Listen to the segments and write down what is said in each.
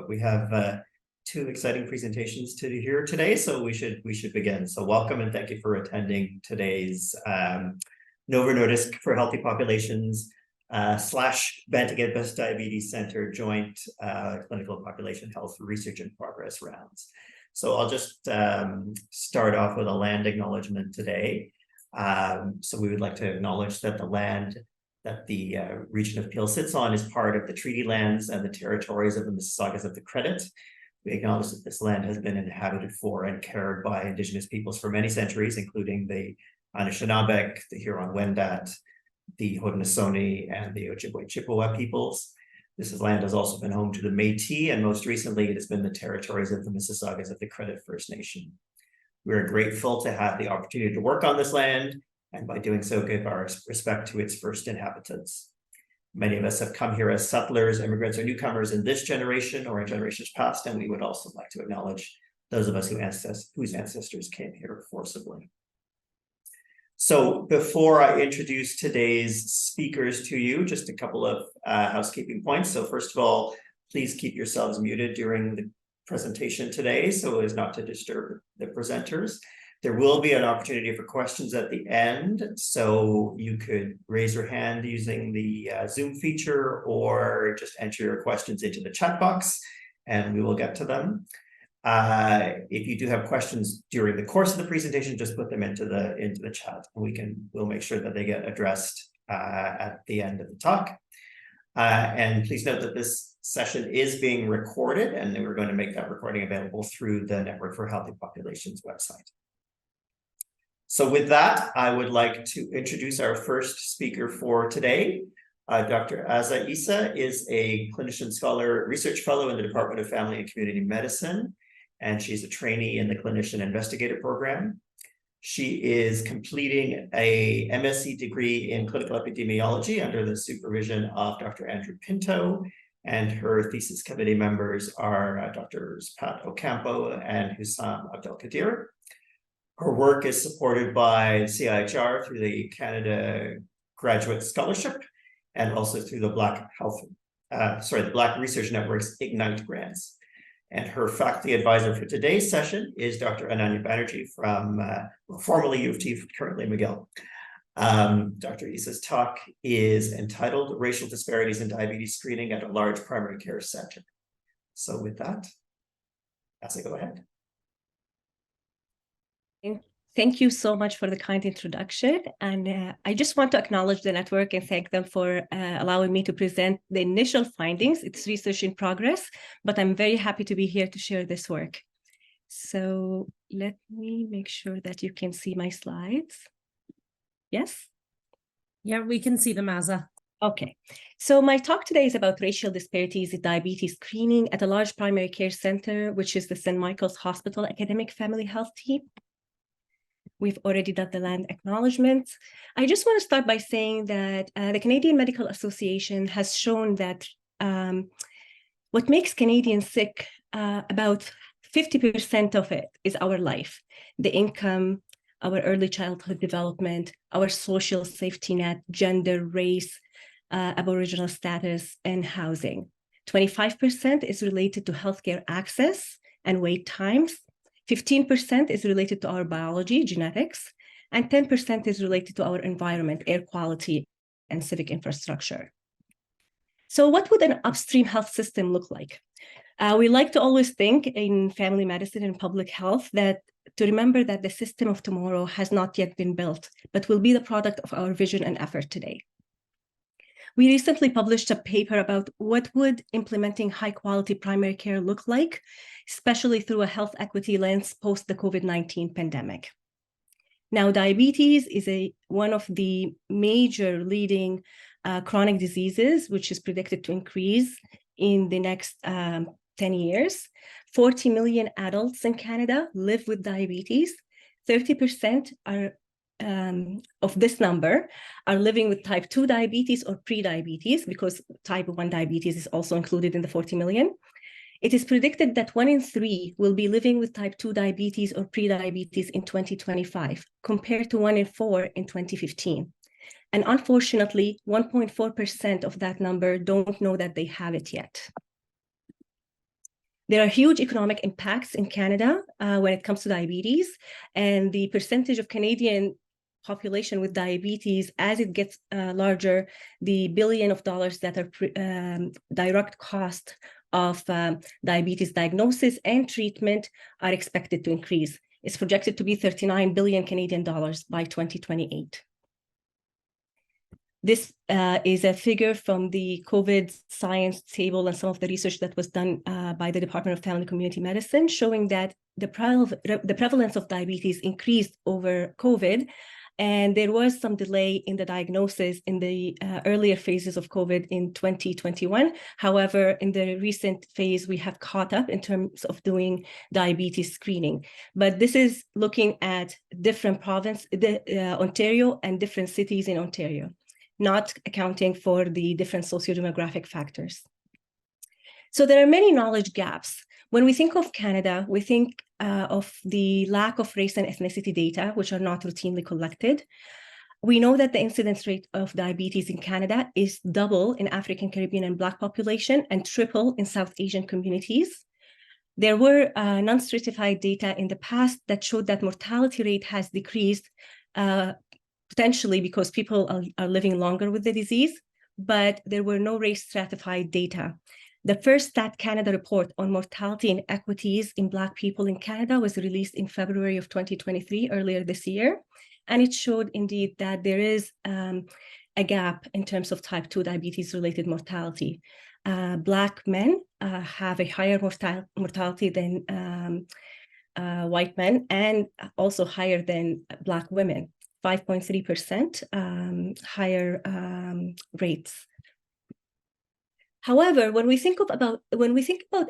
but we have two exciting presentations to hear today, so we should begin. So welcome and thank you for attending today's Novo Nordisk for Healthy Populations / Banting Diabetes Center joint clinical population health research in progress rounds. So I'll just start off with a land acknowledgement today. So we would like to acknowledge that the land that the region of Peel sits on is part of the treaty lands and the territories of the Mississaugas of the Credit. We acknowledge that this land has been inhabited for and cared by Indigenous peoples for many centuries, including the Anishinaabe, the Huron-Wendat, the Haudenosaunee, and the Ojibwe-Chippewa peoples. This land has also been home to the Métis, and most recently it has been the territories of the Mississaugas of the Credit First Nation. We are grateful to have the opportunity to work on this land, and by doing so, give our respect to its first inhabitants. Many of us have come here as settlers, immigrants, or newcomers in this generation or in generations past, and we would also like to acknowledge those of us whose ancestors came here forcibly. So before I introduce today's speakers to you, just a couple of housekeeping points. So first of all, please keep yourselves muted during the presentation today so as not to disturb the presenters. There will be an opportunity for questions at the end, so you could raise your hand using the Zoom feature or just enter your questions into the chat box and we will get to them. If you do have questions during the course of the presentation, just put them into the chat and we'll make sure that they get addressed at the end of the talk. And please note that this session is being recorded and we're going to make that recording available through the Network for Healthy Populations website. So with that, I would like to introduce our first speaker for today. Dr. Azza Eissa is a clinician scholar, research fellow in the Department of Family and Community Medicine, and she's a trainee in the Clinician Investigator Program. She is completing a MSc degree in clinical epidemiology under the supervision of Dr. Andrew Pinto, and her thesis committee members are Drs. Patricia O'Campo and Husam AbdelQadir. Her work is supported by CIHR through the Canada Graduate Scholarship and also through the Black Research Network's Ignite grants. And her faculty advisor for today's session is Dr. Ananya Banerjee from formerly U of T, currently McGill. Dr. Eissa's talk is entitled Racial Disparities in Diabetes Screening at a Large Primary Care Center. So with that, Azza, go ahead. Thank you so much for the kind introduction. And I just want to acknowledge the network and thank them for allowing me to present the initial findings. It's research in progress, but I'm very happy to be here to share this work. So let me make sure that you can see my slides. Yes? Yeah, we can see them, Azza. Okay, so my talk today is about racial disparities in diabetes screening at a large primary care center, which is the St. Michael's Hospital Academic Family Health Team. We've already done the land acknowledgements. I just want to start by saying that the Canadian Medical Association has shown that what makes Canadians sick, about 50% of it is our life, the income, our early childhood development, our social safety net, gender, race, Aboriginal status, and housing. 25% is related to healthcare access and wait times. 15% is related to our biology, genetics, and 10% is related to our environment, air quality, and civic infrastructure. So what would an upstream health system look like? We like to always think in family medicine and public health to remember that the system of tomorrow has not yet been built, but will be the product of our vision and effort today. We recently published a paper about what would implementing high-quality primary care look like, especially through a health equity lens post the COVID-19 pandemic. Now, diabetes is one of the major leading chronic diseases, which is predicted to increase in the next 10 years. 40 million adults in Canada live with diabetes. 30% of this number are living with type 2 diabetes or pre-diabetes, because type 1 diabetes is also included in the 40 million. It is predicted that 1 in 3 will be living with type 2 diabetes or pre-diabetes in 2025, compared to 1 in 4 in 2015. And unfortunately, 1.4% of that number don't know that they have it yet. There are huge economic impacts in Canada when it comes to diabetes, and the percentage of Canadian population with diabetes, as it gets larger, the billion of dollars that are direct cost of diabetes diagnosis and treatment are expected to increase. It's projected to be 39 billion Canadian dollars by 2028. This is a figure from the COVID science table and some of the research that was done by the Department of Family and Community Medicine, showing that the prevalence of diabetes increased over COVID, and there was some delay in the diagnosis in the earlier phases of COVID in 2021. However, in the recent phase, we have caught up in terms of doing diabetes screening. But this is looking at different provinces, Ontario and different cities in Ontario, not accounting for the different socio-demographic factors. So there are many knowledge gaps. When we think of Canada, we think of the lack of race and ethnicity data, which are not routinely collected. We know that the incidence rate of diabetes in Canada is double in African, Caribbean, and Black population and triple in South Asian communities. There were non-stratified data in the past that showed that mortality rate has decreased, potentially because people are living longer with the disease, but there were no race stratified data. The first Stat Canada report on mortality inequities in Black people in Canada was released in February of 2023, earlier this year. And it showed indeed that there is a gap in terms of type 2 diabetes related mortality. Black men have a higher mortality than white men, and also higher than Black women, 5.3% higher rates. However, when we think about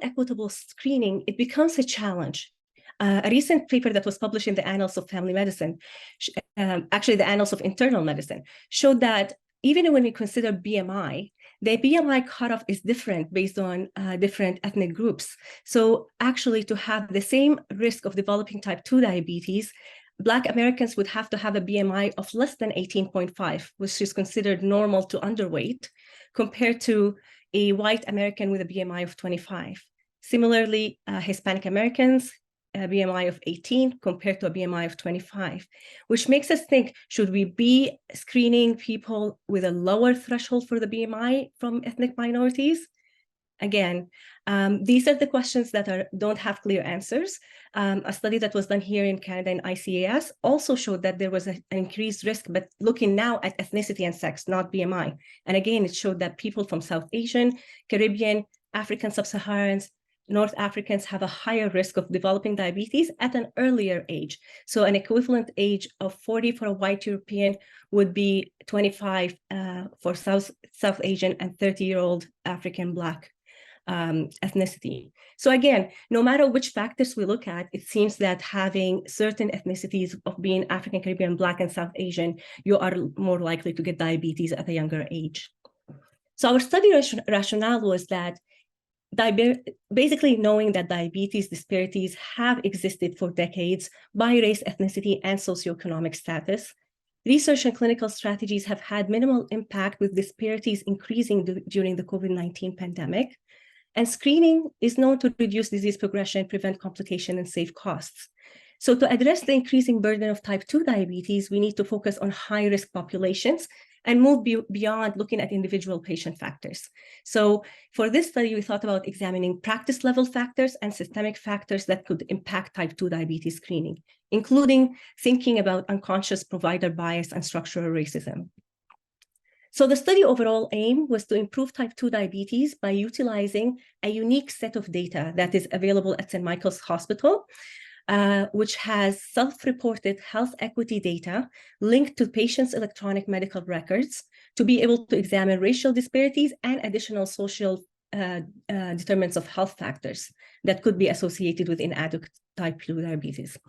equitable screening, it becomes a challenge. A recent paper that was published in the Annals of Family Medicine, actually the Annals of Internal Medicine, showed that even when we consider BMI, the BMI cutoff is different based on different ethnic groups. So actually, to have the same risk of developing type 2 diabetes, Black Americans would have to have a BMI of less than 18.5, which is considered normal to underweight, compared to a white American with a BMI of 25. Similarly, Hispanic Americans, a BMI of 18 compared to a BMI of 25, which makes us think, should we be screening people with a lower threshold for the BMI from ethnic minorities? Again, these are the questions that don't have clear answers. A study that was done here in Canada in ICAS also showed that there was an increased risk, but looking now at ethnicity and sex, not BMI. And again, it showed that people from South Asian, Caribbean, African Sub-Saharans, North Africans have a higher risk of developing diabetes at an earlier age. So an equivalent age of 40 for a white European would be 25 for South Asian and 30-year-old African Black ethnicity. So again, no matter which factors we look at, it seems that having certain ethnicities of being African, Caribbean, Black, and South Asian, you are more likely to get diabetes at a younger age. So our study rationale was that basically knowing that diabetes disparities have existed for decades by race, ethnicity, and socioeconomic status, research and clinical strategies have had minimal impact with disparities increasing during the COVID-19 pandemic. And screening is known to reduce disease progression, prevent complication, and save costs. So to address the increasing burden of type 2 diabetes, we need to focus on high-risk populations and move beyond looking at individual patient factors. So for this study, we thought about examining practice-level factors and systemic factors that could impact type 2 diabetes screening, including thinking about unconscious provider bias and structural racism. So the study overall aim was to improve type 2 diabetes by utilizing a unique set of data that is available at St. Michael's Hospital, which has self-reported health equity data linked to patients' electronic medical records to be able to examine racial disparities and additional social determinants of health factors that could be associated with inadequate type 2 diabetes.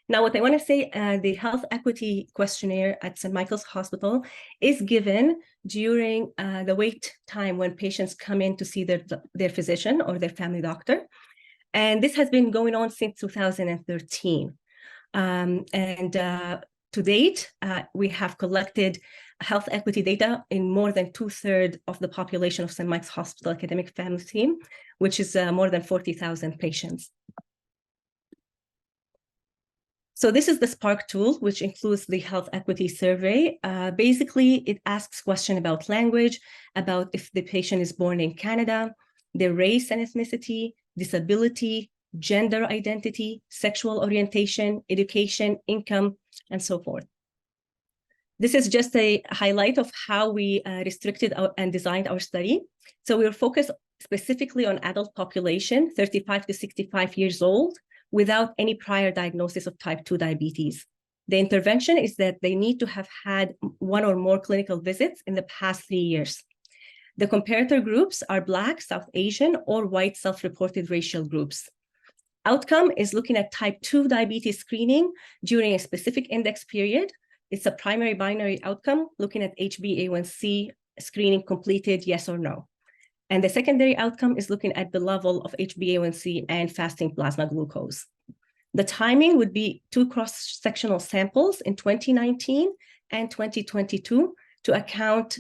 Now, what I want to say, the health equity questionnaire at St. Michael's Hospital is given during the wait time when patients come in to see their physician or their family doctor. And this has been going on since 2013. To date, we have collected health equity data in more than 2/3 of the population of St. Mike's Hospital Academic Family Team, which is more than 40,000 patients. So this is the Spark tool, which includes the health equity survey. Basically, it asks questions about language, about if the patient is born in Canada, their race and ethnicity, disability, gender identity, sexual orientation, education, income, and so forth. This is just a highlight of how we restricted and designed our study. So we were focused specifically on adult population, 35 to 65 years old, without any prior diagnosis of type 2 diabetes. The intervention is that they need to have had one or more clinical visits in the past 3 years. The comparator groups are Black, South Asian, or white self-reported racial groups. Outcome is looking at type 2 diabetes screening during a specific index period. It's a primary binary outcome looking at HbA1c screening completed, yes or no. And the secondary outcome is looking at the level of HbA1c and fasting plasma glucose. The timing would be 2 cross-sectional samples in 2019 and 2022 to account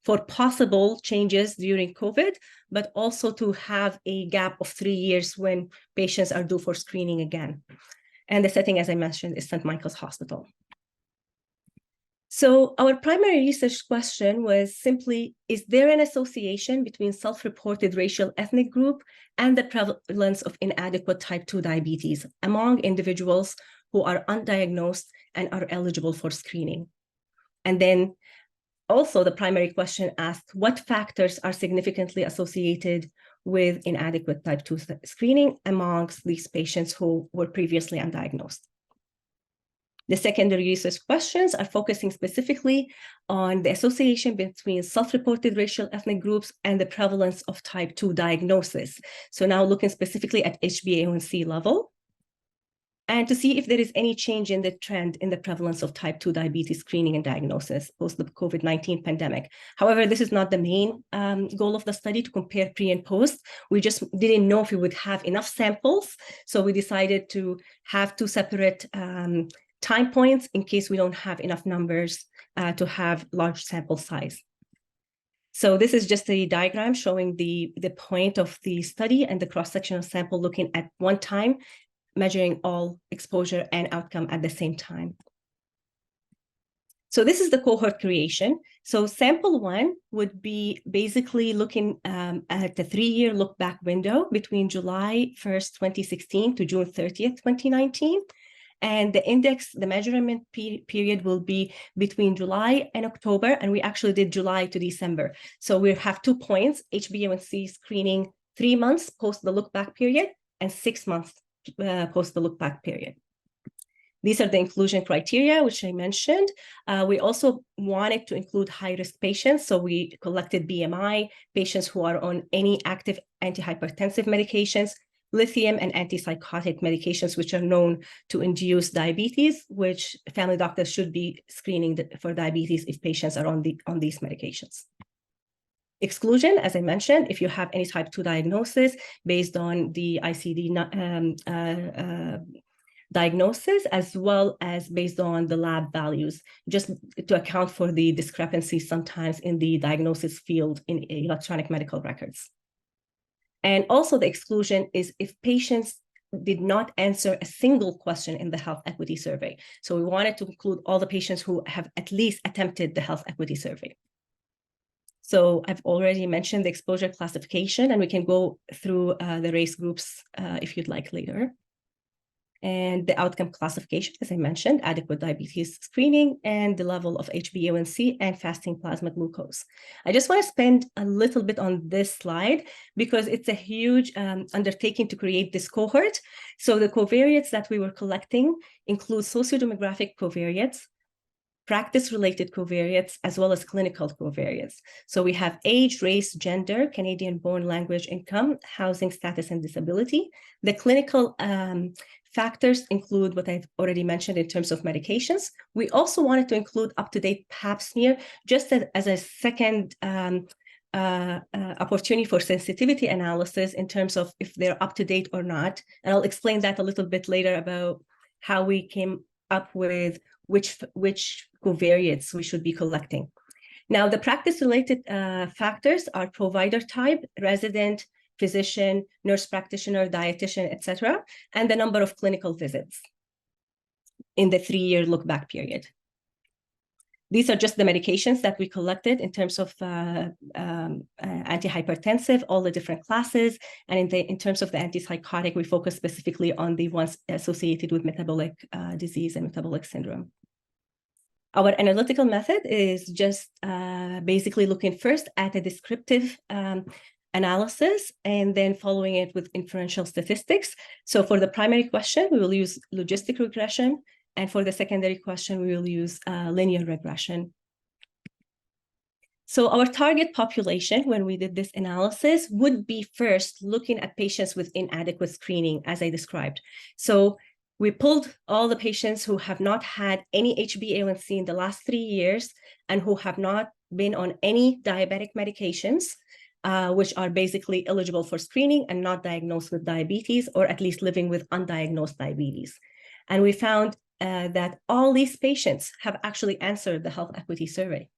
for possible changes during COVID, but also to have a gap of 3 years when patients are due for screening again. And the setting, as I mentioned, is St. Michael's Hospital. So our primary research question was simply, is there an association between self-reported racial ethnic group and the prevalence of inadequate type 2 diabetes among individuals who are undiagnosed and are eligible for screening? And then also the primary question asked, what factors are significantly associated with inadequate type 2 screening amongst these patients who were previously undiagnosed? The secondary research questions are focusing specifically on the association between self-reported racial ethnic groups and the prevalence of type 2 diagnosis. So now looking specifically at HbA1c level, and to see if there is any change in the trend in the prevalence of type 2 diabetes screening and diagnosis post the COVID-19 pandemic. However, this is not the main goal of the study to compare pre and post. We just didn't know if we would have enough samples. So we decided to have 2 separate time points in case we don't have enough numbers to have large sample size. So this is just a diagram showing the point of the study and the cross-sectional sample looking at one time, measuring all exposure and outcome at the same time. So this is the cohort creation. So sample 1 would be basically looking at the 3-year look-back window between July 1st, 2016 to June 30th, 2019. And the index, the measurement period will be between July and October, and we actually did July to December. So we have 2 points, HbA1c screening 3 months post the look-back period and 6 months post the look-back period. These are the inclusion criteria, which I mentioned. We also wanted to include high-risk patients, so we collected BMI, patients who are on any active antihypertensive medications, lithium and antipsychotic medications, which are known to induce diabetes, which family doctors should be screening for diabetes if patients are on these medications. Exclusion, as I mentioned, if you have any type 2 diagnosis based on the ICD diagnosis, as well as based on the lab values, just to account for the discrepancies sometimes in the diagnosis field in electronic medical records. And also the exclusion is if patients did not answer a single question in the health equity survey. So we wanted to include all the patients who have at least attempted the health equity survey. So I've already mentioned the exposure classification, and we can go through the race groups if you'd like later. And the outcome classification, as I mentioned, adequate diabetes screening and the level of HbA1c and fasting plasma glucose. I just want to spend a little bit on this slide because it's a huge undertaking to create this cohort. So the covariates that we were collecting include sociodemographic covariates, practice-related covariates, as well as clinical covariates. So we have age, race, gender, Canadian-born language, income, housing status, and disability. The clinical factors include what I've already mentioned in terms of medications. We also wanted to include up-to-date pap smear just as a second opportunity for sensitivity analysis in terms of if they're up-to-date or not. And I'll explain that a little bit later about how we came up with which covariates we should be collecting. Now, the practice-related factors are provider type, resident, physician, nurse practitioner, dietitian, etc., and the number of clinical visits in the 3-year look-back period. These are just the medications that we collected in terms of antihypertensive, all the different classes. And in terms of the antipsychotic, we focus specifically on the ones associated with metabolic disease and metabolic syndrome. Our analytical method is just basically looking first at a descriptive analysis and then following it with inferential statistics. So for the primary question, we will use logistic regression. And for the secondary question, we will use linear regression. So our target population, when we did this analysis, would be first looking at patients with inadequate screening, as I described. So we pulled all the patients who have not had any HbA1c in the last 3 years and who have not been on any diabetic medications, which are basically eligible for screening and not diagnosed with diabetes, or at least living with undiagnosed diabetes. And we found that all these patients have actually answered the health equity survey.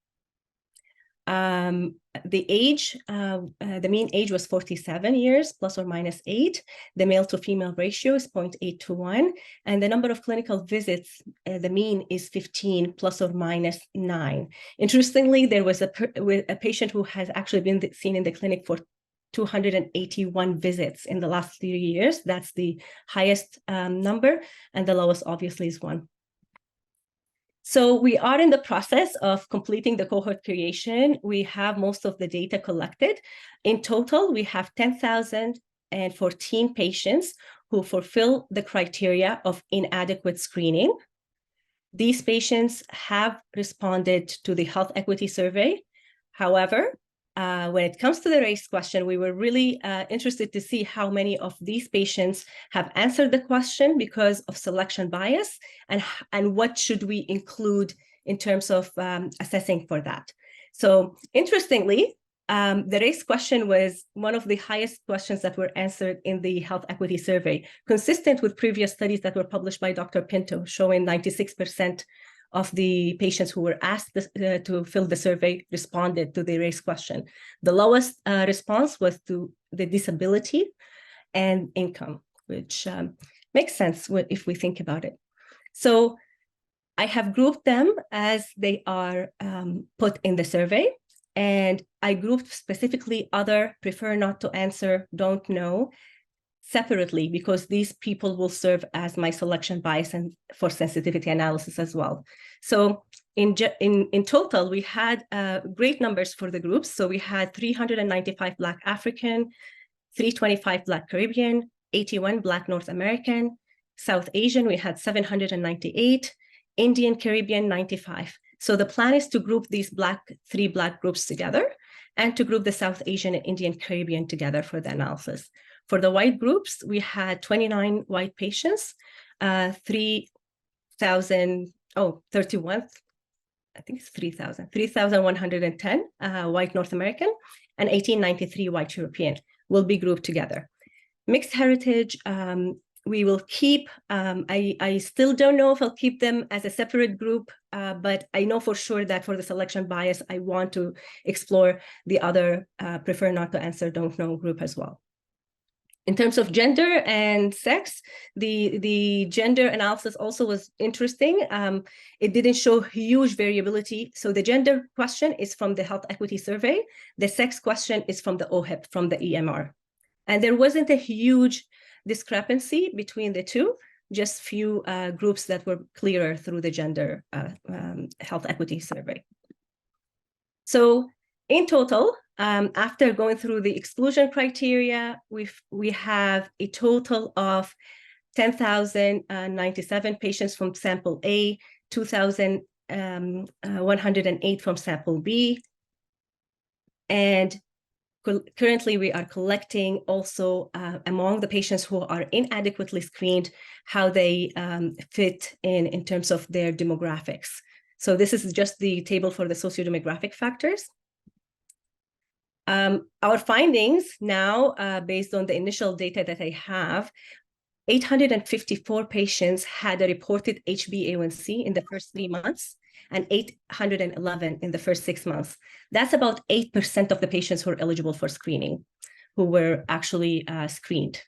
The age, the mean age was 47 years, plus or minus 8. The male to female ratio is 0.8 to 1. And the number of clinical visits, the mean is 15, plus or minus 9. Interestingly, there was a patient who has actually been seen in the clinic for 281 visits in the last 3 years. That's the highest number, and the lowest obviously is 1. So we are in the process of completing the cohort creation. We have most of the data collected. In total, we have 10,014 patients who fulfill the criteria of inadequate screening. These patients have responded to the health equity survey. However, when it comes to the race question, we were really interested to see how many of these patients have answered the question because of selection bias, and what should we include in terms of assessing for that. So interestingly, the race question was one of the highest questions that were answered in the health equity survey, consistent with previous studies that were published by Dr. Pinto, showing 96% of the patients who were asked to fill the survey responded to the race question. The lowest response was to the disability and income, which makes sense if we think about it. So I have grouped them as they are put in the survey, and I grouped specifically other, prefer not to answer, don't know, separately, because these people will serve as my selection bias and for sensitivity analysis as well. So in total, we had great numbers for the groups. So we had 395 Black African, 325 Black Caribbean, 81 Black North American, South Asian, we had 798, Indian Caribbean, 95. So the plan is to group these three Black groups together and to group the South Asian and Indian Caribbean together for the analysis. For the white groups, we had 29 white patients, 3,110 white North American, and 1,893 white European will be grouped together. Mixed heritage, we will keep, I still don't know if I'll keep them as a separate group, but I know for sure that for the selection bias, I want to explore the other prefer not to answer, don't know group as well. In terms of gender and sex, the gender analysis also was interesting. It didn't show huge variability. So the gender question is from the health equity survey. The sex question is from the OHIP, from the EMR. And there wasn't a huge discrepancy between the two, just few groups that were clearer through the gender health equity survey. So in total, after going through the exclusion criteria, we have a total of 10,097 patients from sample A, 2,108 from sample B, and currently we are collecting also among the patients who are inadequately screened, how they fit in terms of their demographics. So this is just the table for the sociodemographic factors. Our findings now, based on the initial data that I have, 854 patients had a reported HbA1c in the first 3 months. and 811 in the first 6 months. That's about 8% of the patients who are eligible for screening, who were actually screened.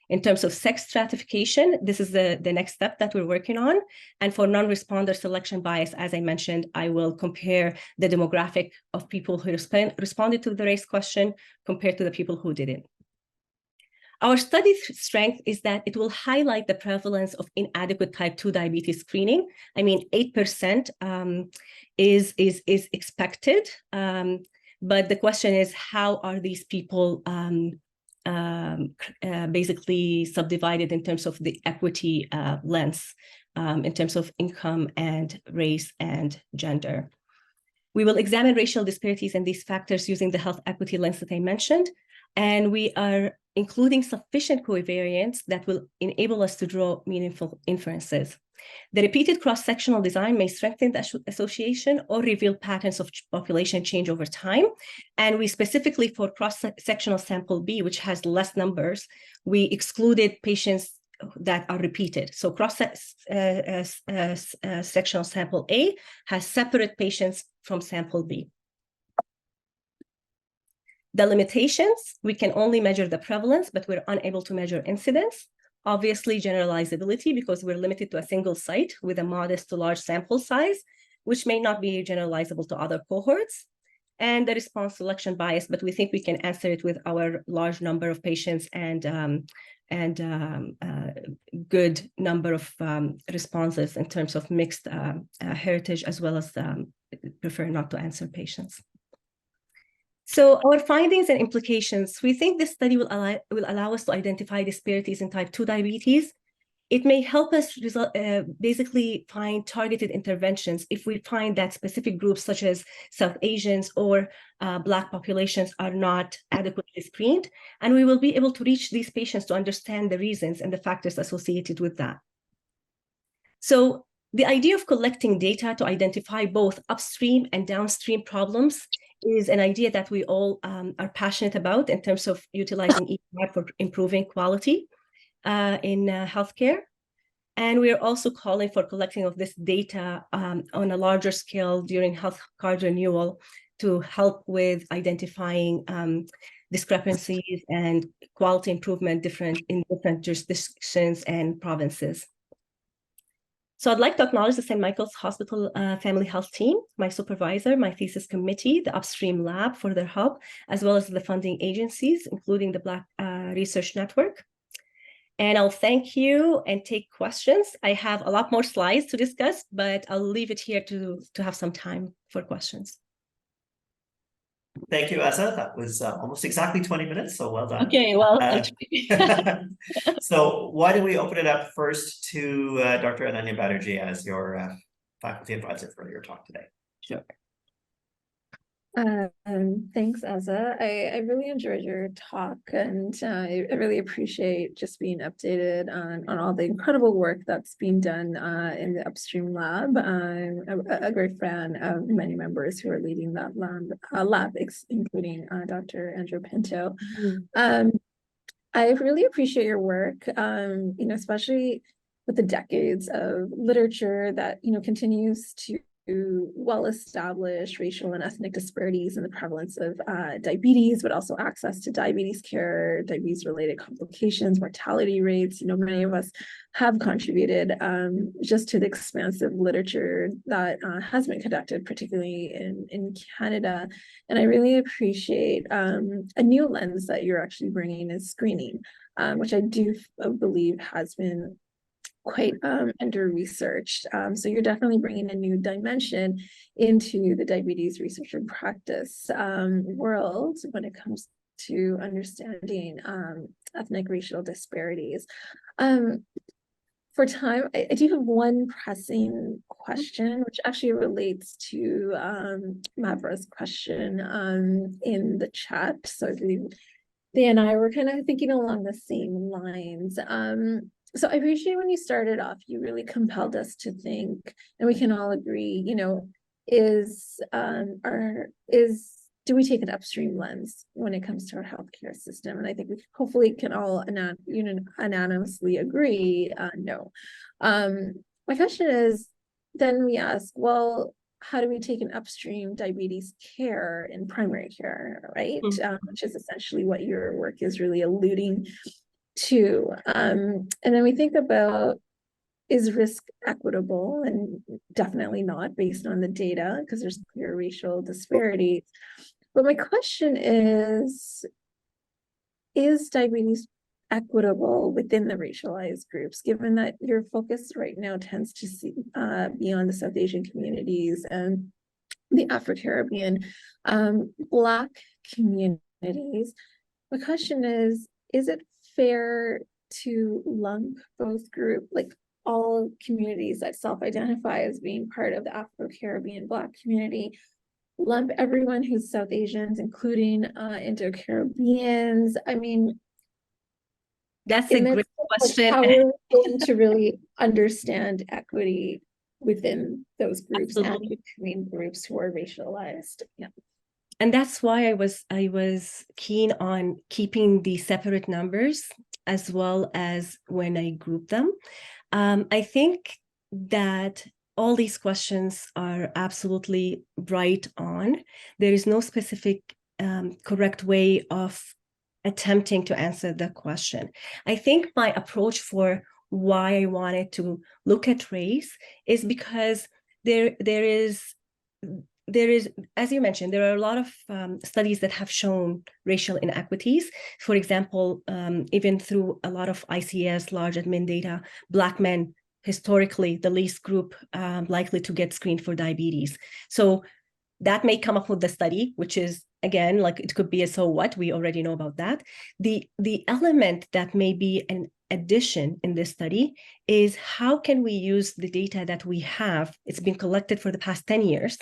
In terms of sex stratification, this is the next step that we're working on. And for non-responder selection bias, as I mentioned, I will compare the demographic of people who responded to the race question compared to the people who didn't. Our study's strength is that it will highlight the prevalence of inadequate type 2 diabetes screening. I mean, 8% is expected, but the question is, how are these people basically subdivided in terms of the equity lens, in terms of income and race and gender. We will examine racial disparities and these factors using the health equity lens that I mentioned, and we are including sufficient covariance that will enable us to draw meaningful inferences. The repeated cross-sectional design may strengthen the association or reveal patterns of population change over time. And we specifically, for cross-sectional sample B, which has less numbers, we excluded patients that are repeated. So cross-sectional sample A has separate patients from sample B. The limitations, we can only measure the prevalence, but we're unable to measure incidence. Obviously, generalizability, because we're limited to a single site with a modest to large sample size, which may not be generalizable to other cohorts. And the response selection bias, but we think we can answer it with our large number of patients and good number of responses in terms of mixed heritage, as well as prefer not to answer patients. So our findings and implications, we think this study will allow us to identify disparities in type 2 diabetes. It may help us basically find targeted interventions if we find that specific groups such as South Asians or Black populations are not adequately screened. And we will be able to reach these patients to understand the reasons and the factors associated with that. So the idea of collecting data to identify both upstream and downstream problems is an idea that we all are passionate about in terms of utilizing EPR for improving quality in healthcare. And we are also calling for collecting of this data on a larger scale during health card renewal to help with identifying discrepancies and quality improvement in different jurisdictions and provinces. So I'd like to acknowledge the St. Michael's Hospital Family Health Team, my supervisor, my thesis committee, the upstream lab for their help, as well as the funding agencies, including the Black Research Network. And I'll thank you and take questions. I have a lot more slides to discuss, but I'll leave it here to have some time for questions. Thank you, Azza. That was almost exactly 20 minutes, so well done. Okay, well, so why don't we open it up first to Dr. Ananya Batterjee as your faculty advisor for your talk today. Sure. Thanks, Azza. I really enjoyed your talk, and I really appreciate just being updated on all the incredible work that's being done in the upstream lab. I'm a great fan of many members who are leading that lab, including Dr. Andrew Pinto. I really appreciate your work, especially with the decades of literature that continues to well-established racial and ethnic disparities in the prevalence of diabetes, but also access to diabetes care, diabetes-related complications, mortality rates. Many of us have contributed just to the expansive literature that has been conducted, particularly in Canada. And I really appreciate a new lens that you're actually bringing is screening, which I do believe has been quite under-researched. So you're definitely bringing a new dimension into the diabetes research and practice world when it comes to understanding ethnic racial disparities. For time, I do have one pressing question, which actually relates to Mavra's question in the chat. So I believe they and I were kind of thinking along the same lines. So I appreciate when you started off, you really compelled us to think, and we can all agree, do we take an upstream lens when it comes to our healthcare system? And I think we hopefully can all unanimously agree, no. My question is, then we ask, well, how do we take an upstream diabetes care in primary care, right? Which is essentially what your work is really alluding to. And then we think about, is risk equitable? And definitely not based on the data, because there's clear racial disparities. But my question is diabetes equitable within the racialized groups, given that your focus right now tends to see beyond the South Asian communities and the Afro-Caribbean, Black communities? My question is it fair to lump both groups, like all communities that self-identify as being part of the Afro-Caribbean Black community, lump everyone who's South Asians, including Indo-Caribbeans? I mean, That's a great question. How are we going to really understand equity within those groups and between groups who are racialized? Yeah. And that's why I was keen on keeping the separate numbers as well as when I group them. I think that all these questions are absolutely right on. There is no specific correct way of attempting to answer the question. I think my approach for why I wanted to look at race is because there is, as you mentioned, there are a lot of studies that have shown racial inequities. For example, even through a lot of ICS, large admin data, Black men, historically, the least group likely to get screened for diabetes. So that may come up with the study, which is, again, like it could be a so what, we already know about that. The element that may be an addition in this study is how can we use the data that we have? It's been collected for the past 10 years,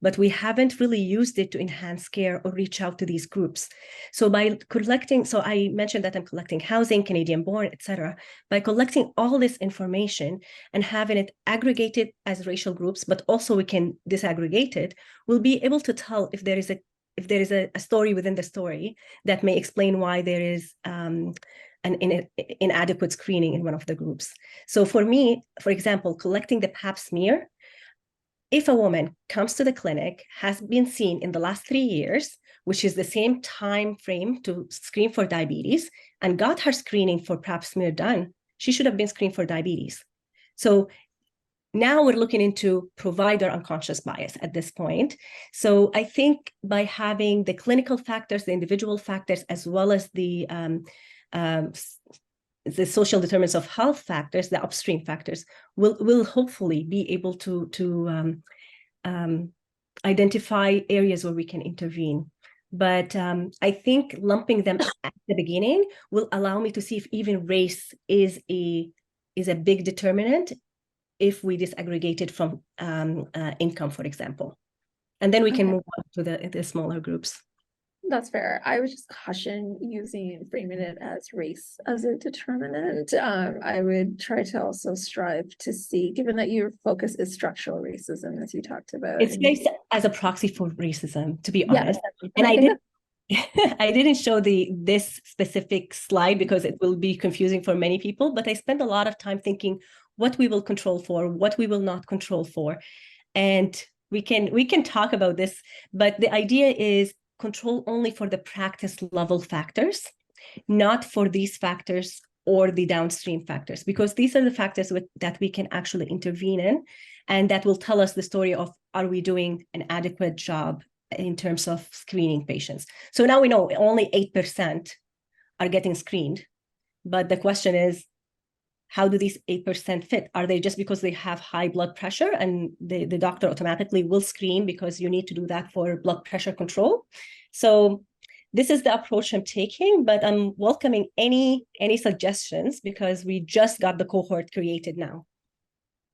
but we haven't really used it to enhance care or reach out to these groups. So by collecting, so I mentioned that I'm collecting housing, Canadian born, et cetera. By collecting all this information and having it aggregated as racial groups, but also we can disaggregate it, we'll be able to tell if there is a story within the story that may explain why there is an inadequate screening in one of the groups. So for me, for example, collecting the Pap smear, if a woman comes to the clinic, has been seen in the last 3 years, which is the same time frame to screen for diabetes, and got her screening for Pap smear done, she should have been screened for diabetes. So now we're looking into provider unconscious bias at this point. So I think by having the clinical factors, the individual factors, as well as the social determinants of health factors, the upstream factors, will hopefully be able to identify areas where we can intervene. But I think lumping them at the beginning will allow me to see if even race is a big determinant if we disaggregate it from income, for example. And then we can move on to the smaller groups. That's fair. I would just caution framing it as race as a determinant. I would try to also strive to see, given that your focus is structural racism, as you talked about. It's based as a proxy for racism, to be honest. And I didn't show this specific slide because it will be confusing for many people, but I spent a lot of time thinking what we will control for, what we will not control for. And we can talk about this, but the idea is control only for the practice level factors, not for these factors or the downstream factors, because these are the factors that we can actually intervene in, and that will tell us the story of, are we doing an adequate job in terms of screening patients? So now we know only 8% are getting screened, but the question is, how do these 8% fit? Are they just because they have high blood pressure and the doctor automatically will screen because you need to do that for blood pressure control? So this is the approach I'm taking, but I'm welcoming any suggestions because we just got the cohort created now.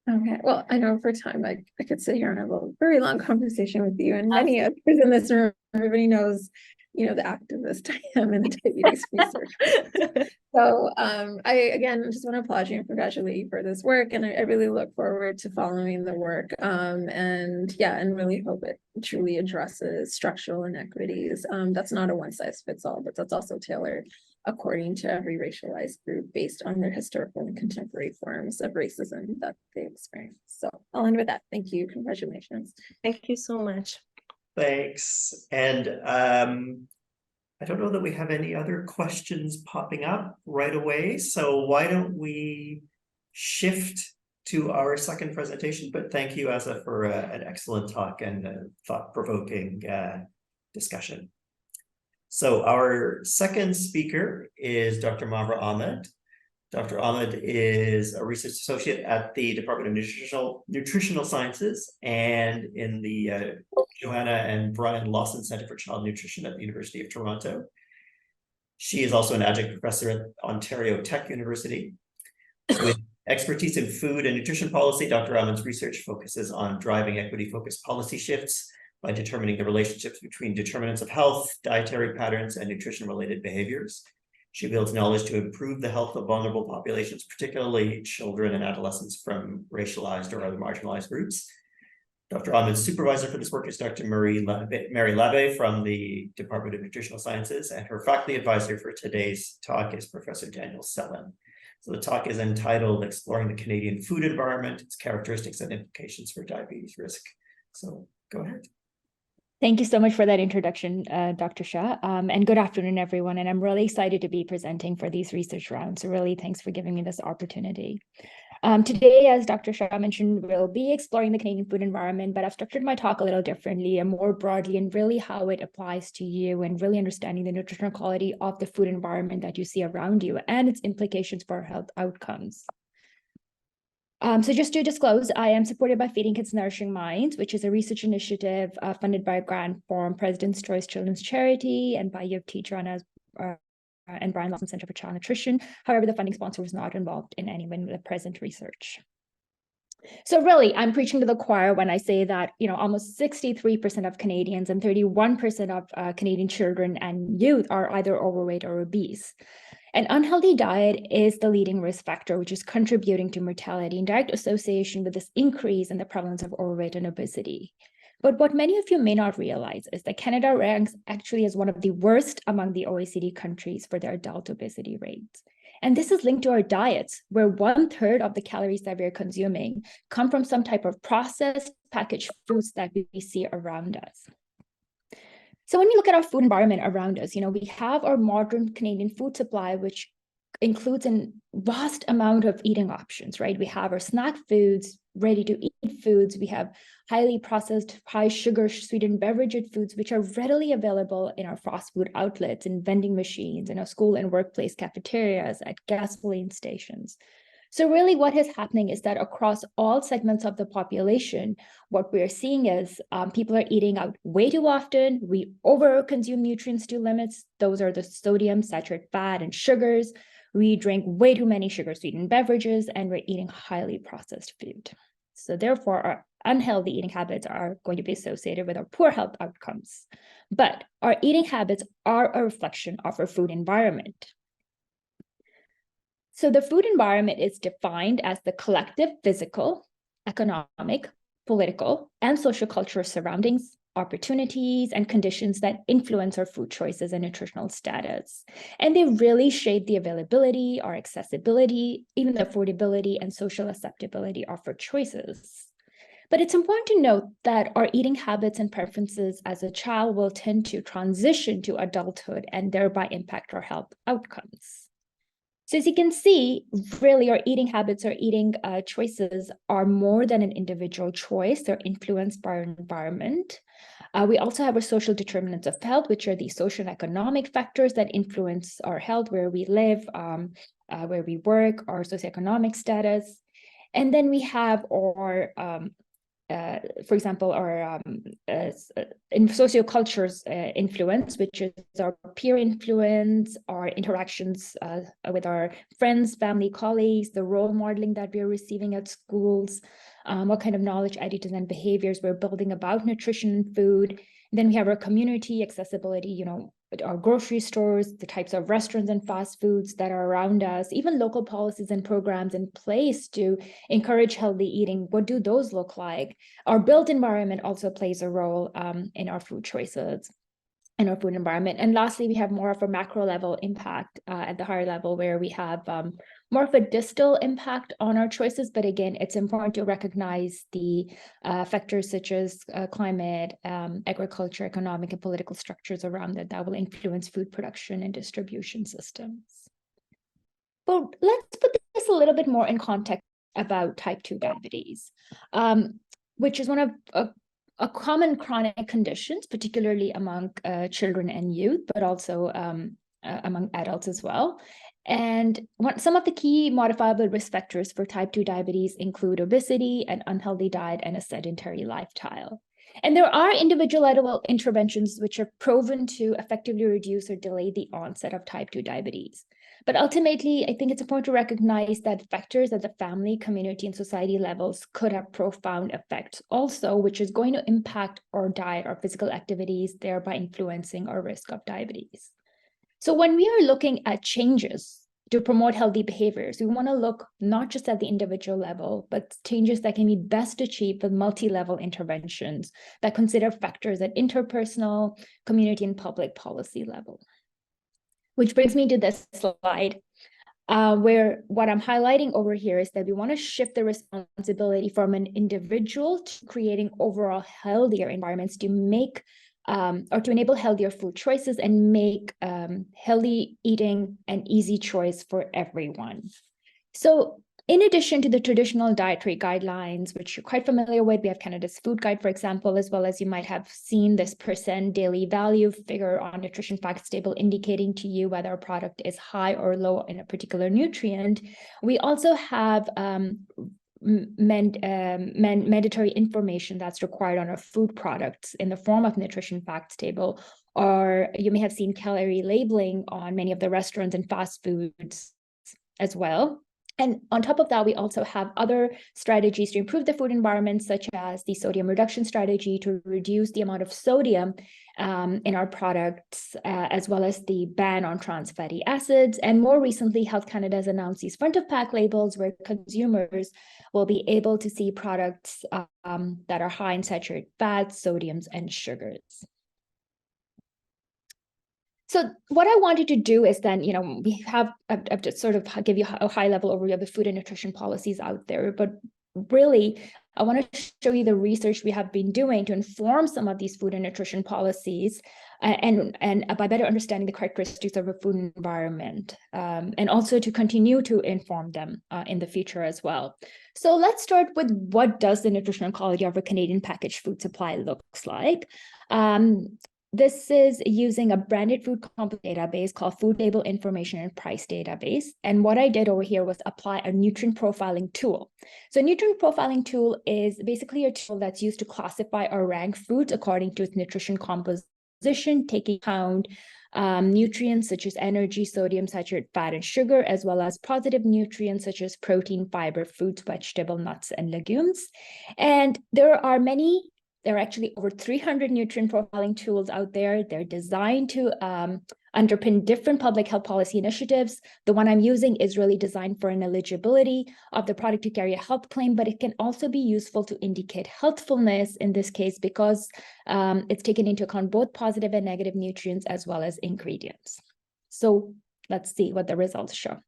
Okay, well, I know over time I could sit here and have a very long conversation with you and many others in this room. Everybody knows, the activist I am in the diabetes research. So I, again, just want to applaud you and congratulate you for this work. And I really look forward to following the work and really hope it truly addresses structural inequities. That's not a one size fits all, but that's also tailored according to every racialized group based on their historical and contemporary forms of racism that they experience. So I'll end with that. Thank you. Congratulations. Thank you so much. Thanks. And I don't know that we have any other questions popping up right away. So why don't we shift to our second presentation? But thank you, Azza, for an excellent talk and a thought-provoking discussion. So our second speaker is Dr. Mavra Ahmed. Dr. Ahmed is a research associate at the Department of Nutritional Sciences and in the Joanna and Brian Lawson Center for Child Nutrition at the University of Toronto. She is also an adjunct professor at Ontario Tech University. With expertise in food and nutrition policy, Dr. Ahmed's research focuses on driving equity-focused policy shifts by determining the relationships between determinants of health, dietary patterns, and nutrition-related behaviors. She builds knowledge to improve the health of vulnerable populations, particularly children and adolescents from racialized or other marginalized groups. Dr. Ahmed's supervisor for this work is Dr. Mary Labbe from the Department of Nutritional Sciences, and her faculty advisor for today's talk is Professor Daniel Sellen. So the talk is entitled Exploring the Canadian Food Environment, Its Characteristics and Implications for Diabetes Risk. So go ahead. Thank you so much for that introduction, Dr. Shah, and good afternoon, everyone. And I'm really excited to be presenting for these research rounds. So really, thanks for giving me this opportunity. Today, as Dr. Shah mentioned, we'll be exploring the Canadian food environment, but I've structured my talk a little differently and more broadly, and really how it applies to you and really understanding the nutritional quality of the food environment that you see around you and its implications for health outcomes. So just to disclose, I am supported by Feeding Kids Nourishing Minds, which is a research initiative funded by a grant from President's Choice Children's Charity and by U of T Joanna and Brian Lawson Center for Child Nutrition. However, the funding sponsor was not involved in any of the present research. So really, I'm preaching to the choir when I say that, almost 63% of Canadians and 31% of Canadian children and youth are either overweight or obese. An unhealthy diet is the leading risk factor, which is contributing to mortality in direct association with this increase in the prevalence of overweight and obesity. But what many of you may not realize is that Canada ranks actually as one of the worst among the OECD countries for their adult obesity rates. And this is linked to our diets, where 1/3 of the calories that we're consuming come from some type of processed packaged foods that we see around us. So when we look at our food environment around us, we have our modern Canadian food supply, which includes a vast amount of eating options, right? We have our snack foods, ready-to-eat foods. We have highly processed, high sugar, sweetened beverage foods, which are readily available in our fast food outlets, in vending machines, in our school and workplace cafeterias, at gasoline stations. So really what is happening is that across all segments of the population, what we're seeing is people are eating out way too often. We overconsume nutrients to limits. Those are the sodium, saturated fat, and sugars. We drink way too many sugar-sweetened beverages, and we're eating highly processed food. So therefore, our unhealthy eating habits are going to be associated with our poor health outcomes. But our eating habits are a reflection of our food environment. So the food environment is defined as the collective physical, economic, political, and social cultural surroundings, opportunities, and conditions that influence our food choices and nutritional status. And they really shape the availability, our accessibility, even the affordability and social acceptability of our choices. But it's important to note that our eating habits and preferences as a child will tend to transition to adulthood and thereby impact our health outcomes. So as you can see, really our eating habits, our eating choices are more than an individual choice. They're influenced by our environment. We also have our social determinants of health, which are the social and economic factors that influence our health, where we live, where we work, our socioeconomic status. And then we have our for example, our in socioculture's influence, which is our peer influence, our interactions with our friends, family, colleagues, the role modeling that we are receiving at schools, what kind of knowledge, attitudes, and behaviors we're building about nutrition and food. And then we have our community accessibility, our grocery stores, the types of restaurants and fast foods that are around us, even local policies and programs in place to encourage healthy eating. What do those look like? Our built environment also plays a role in our food choices. in our food environment. And lastly, we have more of a macro level impact at the higher level, where we have more of a distal impact on our choices. But again, it's important to recognize the factors such as climate, agriculture, economic and political structures around it that will influence food production and distribution systems. But let's put this a little bit more in context about type 2 diabetes, which is one of a common chronic conditions, particularly among children and youth, but also among adults as well. And some of the key modifiable risk factors for type 2 diabetes include obesity, an unhealthy diet, and a sedentary lifestyle. And there are individual interventions which are proven to effectively reduce or delay the onset of type 2 diabetes. But ultimately, I think it's important to recognize that factors at the family, community, and society levels could have profound effects also, which is going to impact our diet, our physical activities, thereby influencing our risk of diabetes. So when we are looking at changes to promote healthy behaviors, we want to look not just at the individual level, but changes that can be best achieved with multi-level interventions that consider factors at interpersonal, community, and public policy level. Which brings me to this slide, where what I'm highlighting over here is that we want to shift the responsibility from an individual to creating overall healthier environments to make or to enable healthier food choices and make healthy eating an easy choice for everyone. So in addition to the traditional dietary guidelines, which you're quite familiar with, we have Canada's Food Guide, for example, as well as you might have seen this % daily value figure on nutrition facts table indicating to you whether a product is high or low in a particular nutrient. We also have mandatory information that's required on our food products in the form of nutrition facts table, or you may have seen calorie labeling on many of the restaurants and fast foods as well. And on top of that, we also have other strategies to improve the food environment, such as the sodium reduction strategy to reduce the amount of sodium in our products, as well as the ban on trans fatty acids. And more recently, Health Canada has announced these front of pack labels where consumers will be able to see products that are high in saturated fats, sodiums, and sugars. So what I wanted to do is then, we have, I've just sort of give you a high level overview of the food and nutrition policies out there, but really, I want to show you the research we have been doing to inform some of these food and nutrition policies and by better understanding the characteristics of a food environment, and also to continue to inform them in the future as well. So let's start with what does the nutritional quality of a Canadian packaged food supply looks like. This is using a branded food compo database called Food Label Information and Price Database. And what I did over here was apply a nutrient profiling tool. So a nutrient profiling tool is basically a tool that's used to classify or rank foods according to its nutrition composition, taking account nutrients such as energy, sodium, saturated fat, and sugar, as well as positive nutrients such as protein, fiber, fruits, vegetable, nuts, and legumes. And there are actually over 300 nutrient profiling tools out there. They're designed to underpin different public health policy initiatives. The one I'm using is really designed for an eligibility of the product to carry a health claim, but it can also be useful to indicate healthfulness in this case because it's taken into account both positive and negative nutrients as well as ingredients. So let's see what the results show.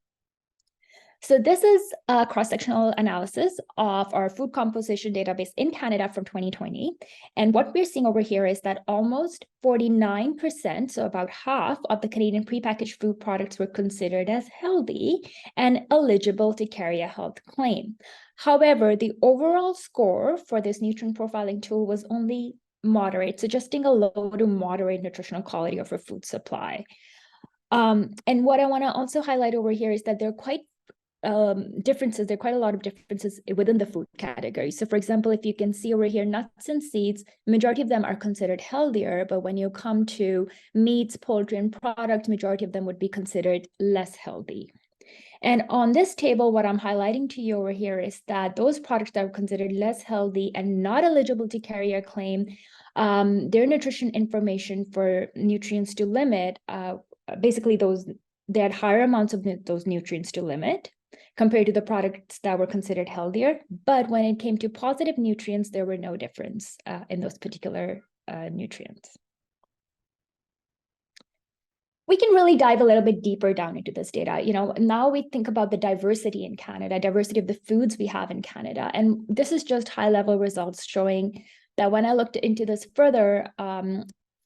So this is a cross-sectional analysis of our food composition database in Canada from 2020. And what we're seeing over here is that almost 49%, so about half of the Canadian prepackaged food products were considered as healthy and eligible to carry a health claim. However, the overall score for this nutrient profiling tool was only moderate, suggesting a low to moderate nutritional quality of our food supply. And what I want to also highlight over here is that there are quite differences. There are quite a lot of differences within the food category. So for example, if you can see over here, nuts and seeds, majority of them are considered healthier, but when you come to meats, poultry, and products, majority of them would be considered less healthy. And on this table, what I'm highlighting to you over here is that those products that are considered less healthy and not eligible to carry a claim, their nutrition information for nutrients to limit, basically they had higher amounts of those nutrients to limit compared to the products that were considered healthier. But when it came to positive nutrients, there were no difference in those particular nutrients. we can really dive a little bit deeper down into this data. Now we think about the diversity in Canada, diversity of the foods we have in Canada. And this is just high-level results showing that when I looked into this further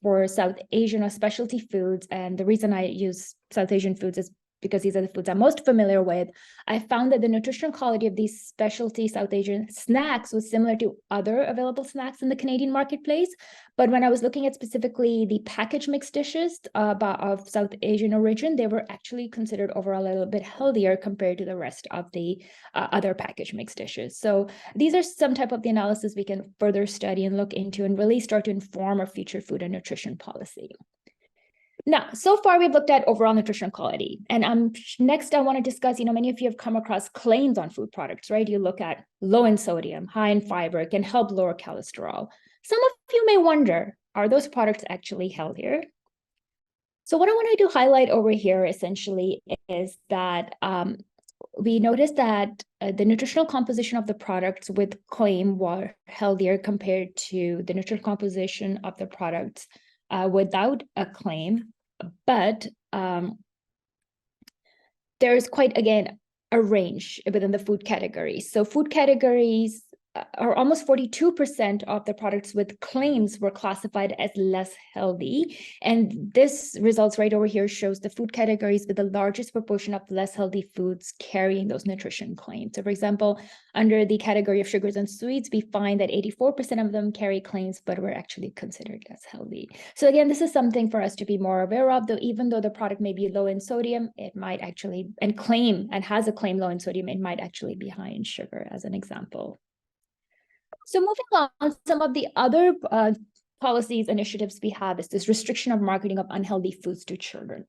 for South Asian or specialty foods, and the reason I use South Asian foods is because these are the foods I'm most familiar with, I found that the nutritional quality of these specialty South Asian snacks was similar to other available snacks in the Canadian marketplace. But when I was looking at specifically the packaged mixed dishes of South Asian origin, they were actually considered overall a little bit healthier compared to the rest of the other packaged mixed dishes. So these are some type of the analysis we can further study and look into and really start to inform our future food and nutrition policy. Now, so far we've looked at overall nutritional quality, and next I want to discuss, many of you have come across claims on food products, right? You look at low in sodium, high in fiber, can help lower cholesterol. Some of you may wonder, are those products actually healthier? So what I wanted to highlight over here essentially is that we noticed that the nutritional composition of the products with claim were healthier compared to the nutritional composition of the products without a claim, but there's quite, again, a range within the food categories. So food categories are almost 42% of the products with claims were classified as less healthy. And this results right over here shows the food categories with the largest proportion of less healthy foods carrying those nutrition claims. So for example, under the category of sugars and sweets, we find that 84% of them carry claims, but were actually considered less healthy. So again, this is something for us to be more aware of, though even though the product may be low in sodium, it might actually, and has a claim low in sodium, it might actually be high in sugar as an example. So moving on, some of the other policies, initiatives we have is this restriction of marketing of unhealthy foods to children.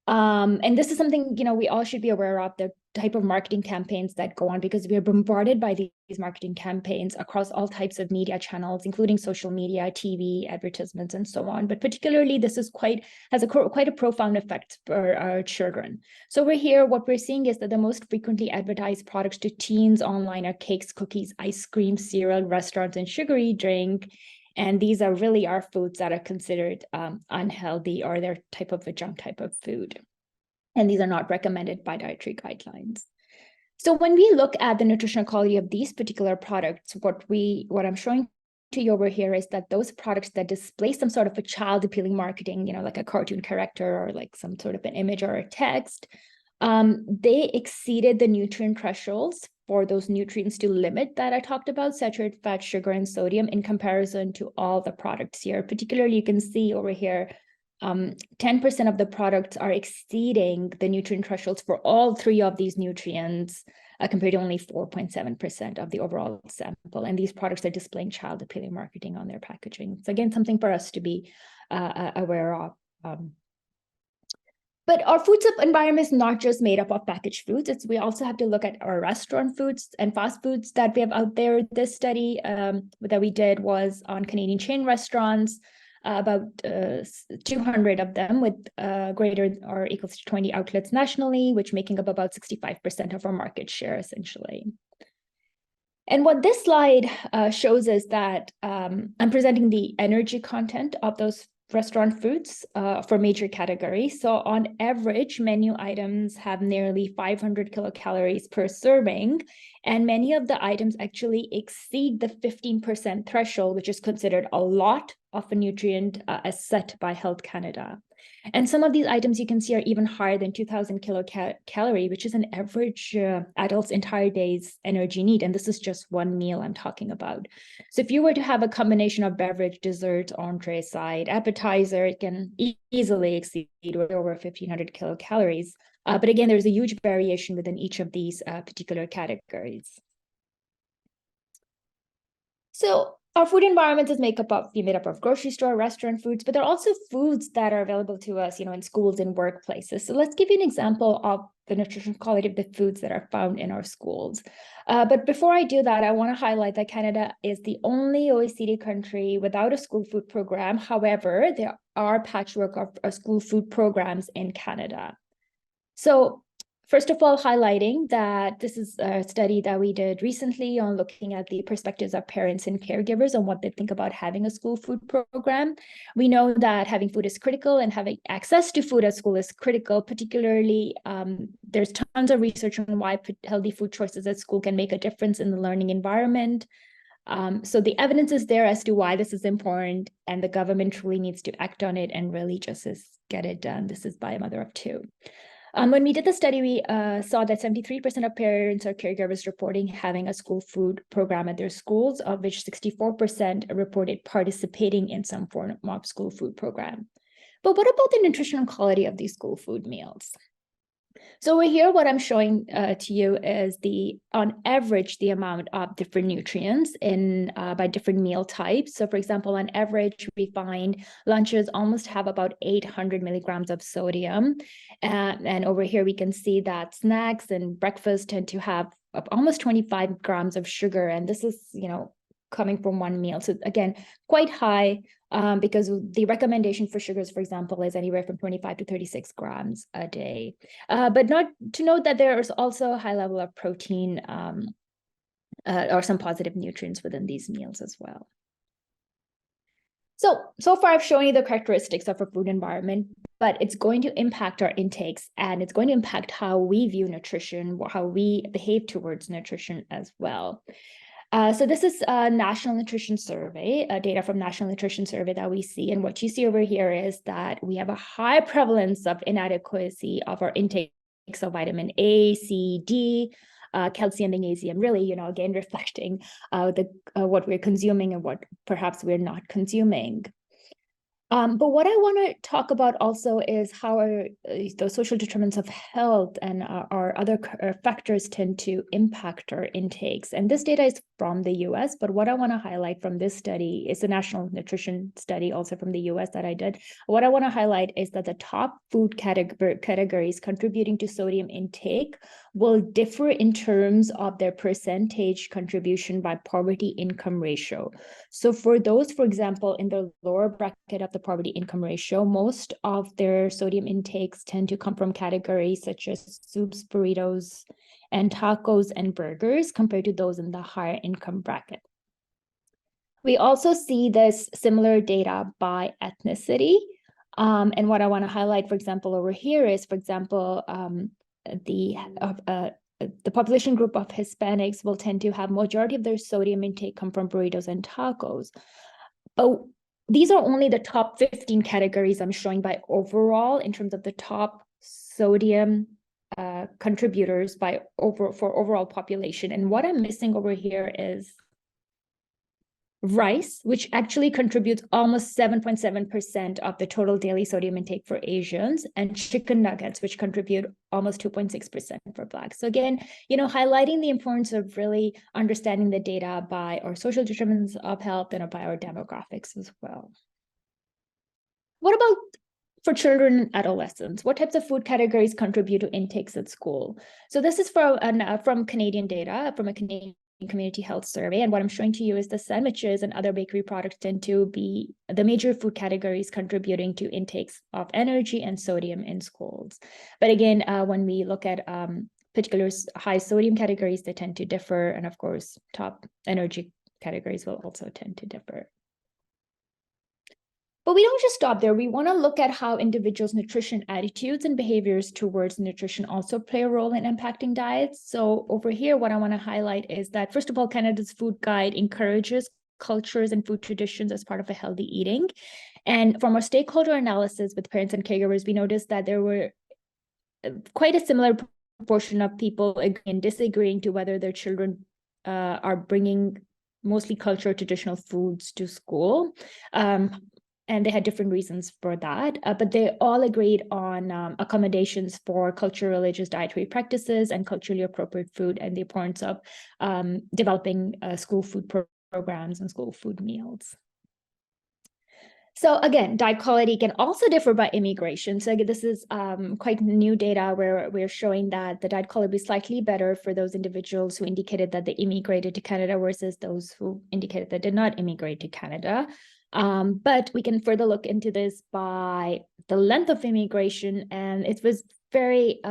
And this is something, we all should be aware of, the type of marketing campaigns that go on, because we are bombarded by these marketing campaigns across all types of media channels, including social media, TV, advertisements, and so on. But particularly, this is quite a profound effect for our children. So over here, what we're seeing is that the most frequently advertised products to teens online are cakes, cookies, ice cream, cereal, restaurants, and sugary drink. And these are really our foods that are considered unhealthy, or they're type of a junk type of food. And these are not recommended by dietary guidelines. So when we look at the nutritional quality of these particular products, what I'm showing to you over here is that those products that display some sort of a child appealing marketing, like a cartoon character or like some sort of an image or a text, they exceeded the nutrient thresholds for those nutrients to limit that I talked about, saturated fat, sugar, and sodium, in comparison to all the products here. Particularly, you can see over here, 10% of the products are exceeding the nutrient thresholds for all three of these nutrients, compared to only 4.7% of the overall sample. And these products are displaying child appealing marketing on their packaging. So again, something for us to be aware of. But our food environment is not just made up of packaged foods. We also have to look at our restaurant foods and fast foods that we have out there. This study that we did was on Canadian chain restaurants, about 200 of them with greater or equals to 20 outlets nationally, which making up about 65% of our market share, essentially. And what this slide shows is that I'm presenting the energy content of those restaurant foods for major categories. So on average, menu items have nearly 500 kilocalories per serving, and many of the items actually exceed the 15% threshold, which is considered a lot of a nutrient as set by Health Canada. And some of these items you can see are even higher than 2,000 kilocalorie, which is an average adult's entire day's energy need. And this is just one meal I'm talking about. So if you were to have a combination of beverage, dessert, entree, side, appetizer, it can easily exceed over 1,500 kilocalories. But again, there's a huge variation within each of these particular categories. So our food environment is made up of grocery store, restaurant foods, but there are also foods that are available to us, in schools and workplaces. So let's give you an example of the nutritional quality of the foods that are found in our schools. But before I do that, I want to highlight that Canada is the only OECD country without a school food program. However, there are patchwork of school food programs in Canada. So first of all, highlighting that this is a study that we did recently on looking at the perspectives of parents and caregivers on what they think about having a school food program. We know that having food is critical and having access to food at school is critical, particularly there's tons of research on why healthy food choices at school can make a difference in the learning environment. So the evidence is there as to why this is important, and the government really needs to act on it and really just get it done. This is by a mother of two. When we did the study, we saw that 73% of parents or caregivers reporting having a school food program at their schools, of which 64% reported participating in some form of school food program. But what about the nutritional quality of these school food meals? So over here, what I'm showing to you is on average, the amount of different nutrients in by different meal types. So for example, on average, we find lunches almost have about 800 milligrams of sodium. And over here, we can see that snacks and breakfast tend to have almost 25 grams of sugar. And this is, coming from one meal. So again, quite high, because the recommendation for sugars, for example, is anywhere from 25 to 36 grams a day. But not to note that there is also a high level of protein or some positive nutrients within these meals as well. So far I've shown you the characteristics of a food environment, but it's going to impact our intakes, and it's going to impact how we view nutrition, how we behave towards nutrition as well. So this is a National Nutrition Survey, data from National Nutrition Survey that we see. And what you see over here is that we have a high prevalence of inadequacy of our intakes of vitamin A, C, D, calcium, magnesium, really, again, reflecting what we're consuming and what perhaps we're not consuming. But what I want to talk about also is how the social determinants of health and our other factors tend to impact our intakes. And this data is from the US, but what I want to highlight from this study is a national nutrition study also from the US that I did. What I want to highlight is that the top food categories contributing to sodium intake will differ in terms of their percentage contribution by poverty income ratio. So for those, for example, in the lower bracket of the poverty income ratio, most of their sodium intakes tend to come from categories such as soups, burritos, and tacos and burgers compared to those in the higher income bracket. We also see this similar data by ethnicity. And what I want to highlight, for example, over here is, for example, the population group of Hispanics will tend to have majority of their sodium intake come from burritos and tacos. But these are only the top 15 categories I'm showing by overall in terms of the top sodium contributors for overall population. And what I'm missing over here is rice, which actually contributes almost 7.7% of the total daily sodium intake for Asians, and chicken nuggets, which contribute almost 2.6% for Blacks. So again, highlighting the importance of really understanding the data by our social determinants of health and by our demographics as well. What about for children and adolescents? What types of food categories contribute to intakes at school? So this is from Canadian data, from a Canadian Community Health Survey. And what I'm showing to you is the sandwiches and other bakery products tend to be the major food categories contributing to intakes of energy and sodium in schools. But again, when we look at particular high sodium categories, they tend to differ. And of course, top energy categories will also tend to differ. But we don't just stop there. We want to look at how individuals' nutrition attitudes and behaviors towards nutrition also play a role in impacting diets. So over here, what I want to highlight is that, first of all, Canada's food guide encourages cultures and food traditions as part of a healthy eating. And from our stakeholder analysis with parents and caregivers, we noticed that there were quite a similar proportion of people agreeing and disagreeing to whether their children are bringing mostly cultural traditional foods to school. And they had different reasons for that, but they all agreed on accommodations for cultural, religious, dietary practices and culturally appropriate food, and the importance of developing school food programs and school food meals. So again, diet quality can also differ by immigration. So again, this is quite new data where we're showing that the diet quality is slightly better for those individuals who indicated that they immigrated to Canada versus those who indicated that did not immigrate to Canada. But we can further look into this by the length of immigration, and it was very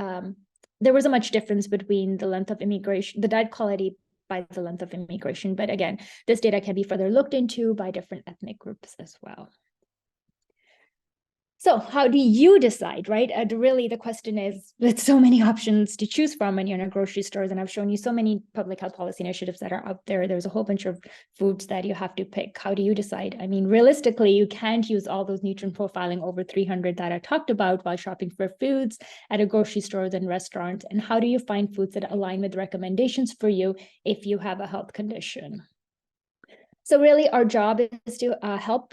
there was a much difference between the length of immigration, the diet quality by the length of immigration. But again, this data can be further looked into by different ethnic groups as well. So how do you decide, right? Really, the question is, with so many options to choose from when you're in a grocery store, and I've shown you so many public health policy initiatives that are out there. There's a whole bunch of foods that you have to pick. How do you decide? I mean, realistically, you can't use all those nutrient profiling over 300 that I talked about while shopping for foods at a grocery store and restaurant. And how do you find foods that align with recommendations for you if you have a health condition? So really, our job is to help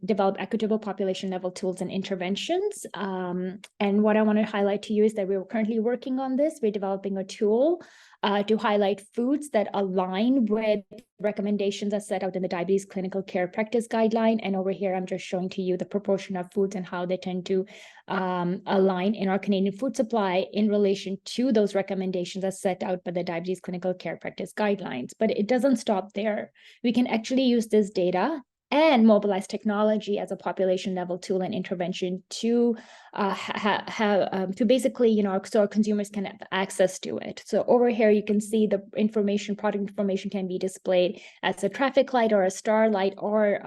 develop equitable population level tools and interventions. And what I want to highlight to you is that we're currently working on this. We're developing a tool to highlight foods that align with recommendations as set out in the Diabetes Clinical Care Practice Guideline. And over here, I'm just showing to you the proportion of foods and how they tend to align in our Canadian food supply in relation to those recommendations as set out by the Diabetes Clinical Care Practice Guidelines. But it doesn't stop there. We can actually use this data and mobilize technology as a population level tool and intervention to to basically, so our consumers can have access to it. So over here, you can see the information, product information can be displayed as a traffic light or a star light or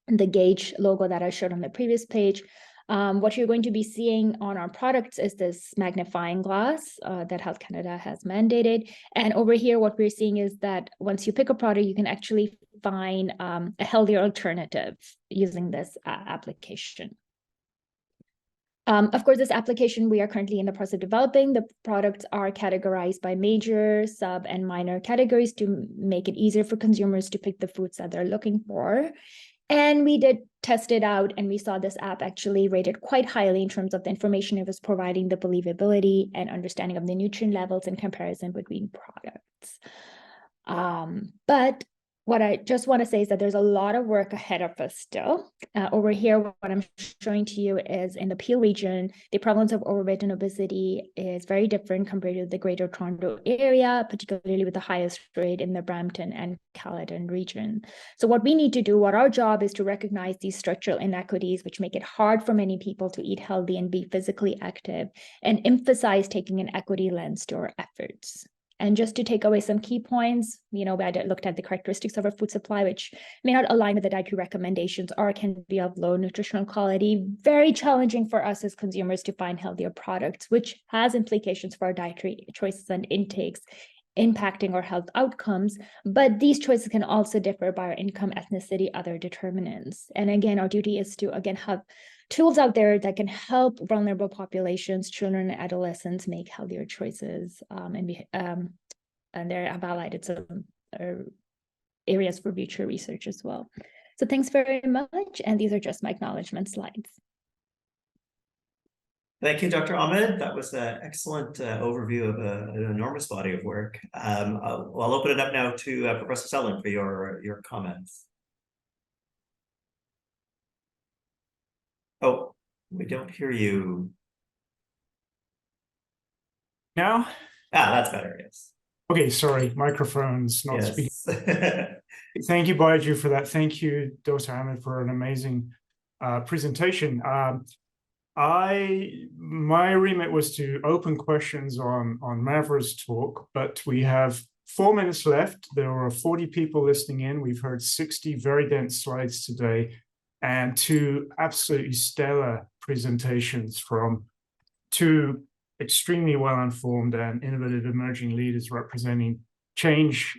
the gauge logo that I showed on the previous page. What you're going to be seeing on our products is this magnifying glass that Health Canada has mandated. And over here, what we're seeing is that once you pick a product, you can actually find a healthier alternative using this application. Of course, this application we are currently in the process of developing. The products are categorized by major, sub, and minor categories to make it easier for consumers to pick the foods that they're looking for. And we did test it out, and we saw this app actually rated quite highly in terms of the information it was providing, the believability and understanding of the nutrient levels in comparison between products. But what I just want to say is that there's a lot of work ahead of us still. Over here, what I'm showing to you is in the Peel region, the prevalence of overweight and obesity is very different compared to the Greater Toronto area, particularly with the highest rate in the Brampton and Caledon region. So what we need to do, what our job is to recognize these structural inequities, which make it hard for many people to eat healthy and be physically active, and emphasize taking an equity lens to our efforts. And just to take away some key points, we looked at the characteristics of our food supply, which may not align with the dietary recommendations or can be of low nutritional quality. Very challenging for us as consumers to find healthier products, which has implications for our dietary choices and intakes, impacting our health outcomes. But these choices can also differ by our income, ethnicity, other determinants. And again, our duty is to, have tools out there that can help vulnerable populations, children and adolescents make healthier choices, and they're have highlighted some areas for future research as well. So thanks very much, and these are just my acknowledgement slides. Thank you, Dr. Ahmed. That was an excellent overview of an enormous body of work. I'll open it up now to Professor Selin for your comments. Oh, we don't hear you. Now? That's better, yes. Okay, sorry, microphone's not speaking. Yes. Thank you, Baiju, for that. Thank you, Dr. Ahmed, for an amazing presentation. My remit was to open questions on Mavra's talk, but we have 4 minutes left. There are 40 people listening in. We've heard 60 very dense slides today, and 2 absolutely stellar presentations from 2 extremely well-informed and innovative emerging leaders representing change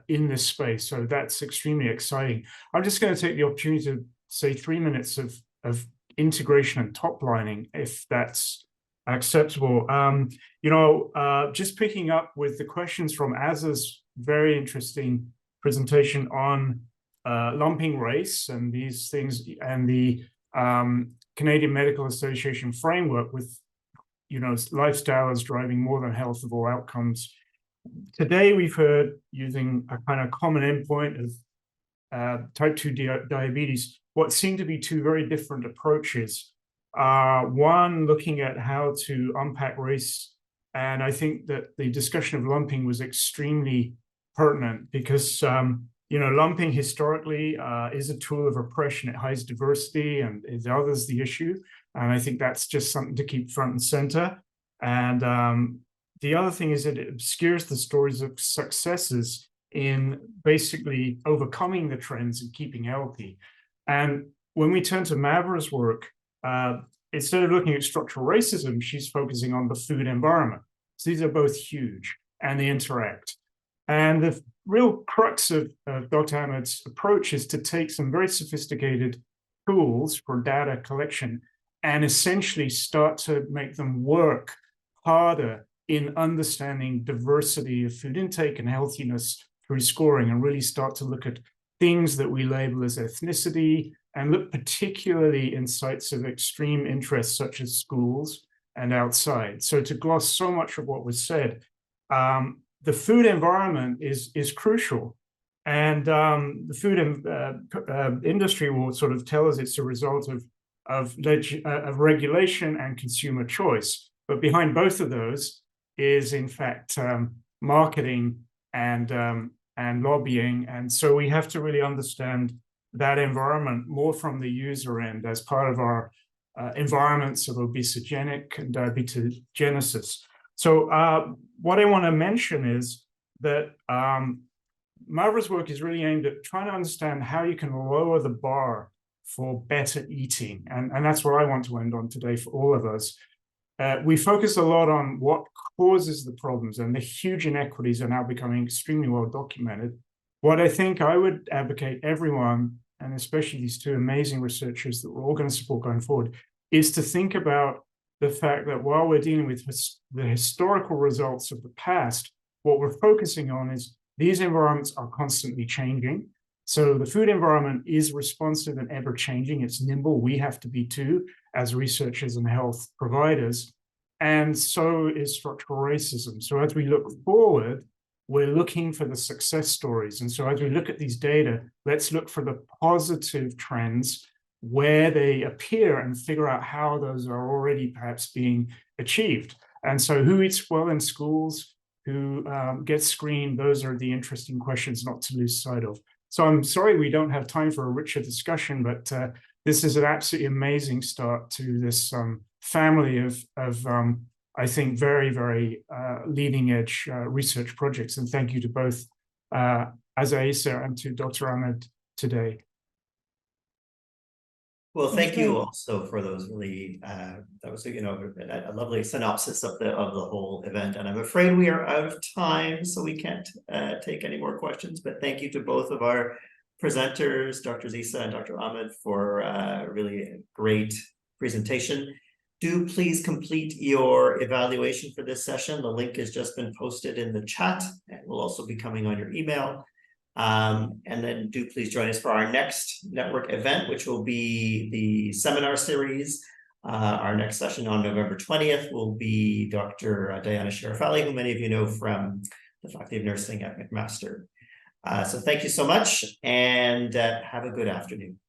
in this space. So that's extremely exciting. I'm just going to take the opportunity to say 3 minutes of integration and top lining, if that's acceptable. Just picking up with the questions from Azza's very interesting presentation on lumping race and these things, and the Canadian Medical Association framework with, lifestyle as driving more than healthful outcomes. Today, we've heard using a kind of common endpoint of type 2 diabetes, what seem to be 2 very different approaches. One, looking at how to unpack race, and I think that the discussion of lumping was extremely pertinent because lumping historically is a tool of oppression. It hides diversity and is others the issue. And I think that's just something to keep front and center. And the other thing is that it obscures the stories of successes in basically overcoming the trends and keeping healthy. And when we turn to Mavra's work, instead of looking at structural racism, she's focusing on the food environment. So these are both huge and they interact. And the real crux of Dr. Ahmed's approach is to take some very sophisticated tools for data collection and essentially start to make them work harder in understanding diversity of food intake and healthiness through scoring, and really start to look at things that we label as ethnicity and look particularly in sites of extreme interest such as schools and outside. So to gloss so much of what was said, the food environment is crucial. And the food industry will sort of tell us it's a result of regulation and consumer choice. But behind both of those is, in fact, marketing and lobbying. And so we have to really understand that environment more from the user end as part of our environments of obesogenic and diabetogenesis. So what I want to mention is that Mavra's work is really aimed at trying to understand how you can lower the bar for better eating. And that's what I want to end on today for all of us. We focus a lot on what causes the problems, and the huge inequities are now becoming extremely well documented. What I think I would advocate everyone, and especially these two amazing researchers that we're all going to support going forward, is to think about the fact that while we're dealing with the historical results of the past, what we're focusing on is these environments are constantly changing. So the food environment is responsive and ever changing. It's nimble. We have to be too, as researchers and health providers. And so is structural racism. So as we look forward, we're looking for the success stories. And so as we look at these data, let's look for the positive trends where they appear and figure out how those are already perhaps being achieved. And so who eats well in schools, who gets screened, those are the interesting questions not to lose sight of. So I'm sorry we don't have time for a richer discussion, but this is an absolutely amazing start to this family of I think, very, very leading edge research projects. And thank you to both Azza Eissa and to Dr. Ahmed today. Well, thank you also for those really, that was, you know, a lovely synopsis of the whole event. And I'm afraid we are out of time, so we can't take any more questions. But thank you to both of our presenters, Dr. Eissa and Dr. Ahmed, for really a great presentation. Do please complete your evaluation for this session. The link has just been posted in the chat and will also be coming on your email. And then do please join us for our next network event, which will be the seminar series. Our next session on November 20th will be Dr. Diana Sharafali, who many of you know from the Faculty of Nursing at McMaster. So thank you so much, and have a good afternoon.